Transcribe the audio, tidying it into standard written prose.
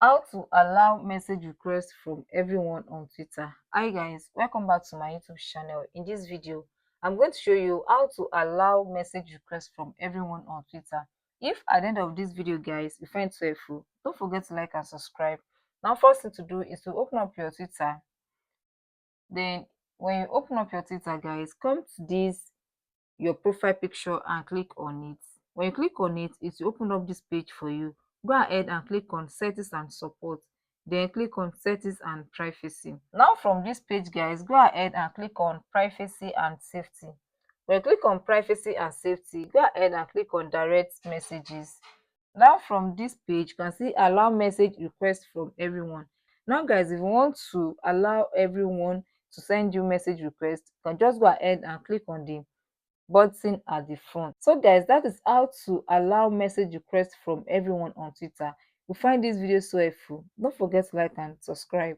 How to allow message requests from everyone on Twitter. Hi guys, welcome back to my YouTube channel. In this video, I'm going to show you how to allow message requests from everyone on Twitter. If at the end of this video guys you find it so helpful, don't forget to like and subscribe. Now first thing to do is to open up your Twitter. Then when you open up your Twitter guys, come to this your profile picture and click on it. When you click on it, it will open up this page for you. Go ahead and click on settings and support, then click on settings and privacy. Now from this page guys, go ahead and click on privacy and safety. When you click on privacy and safety, go ahead and click on direct messages. Now from this page you can see allow message requests from everyone. Now guys, if you want to allow everyone to send you message requests, you can just go ahead and click on the button at the front. So guys, that is how to allow message requests from everyone on Twitter. If you find this video so helpful, don't forget to like and subscribe.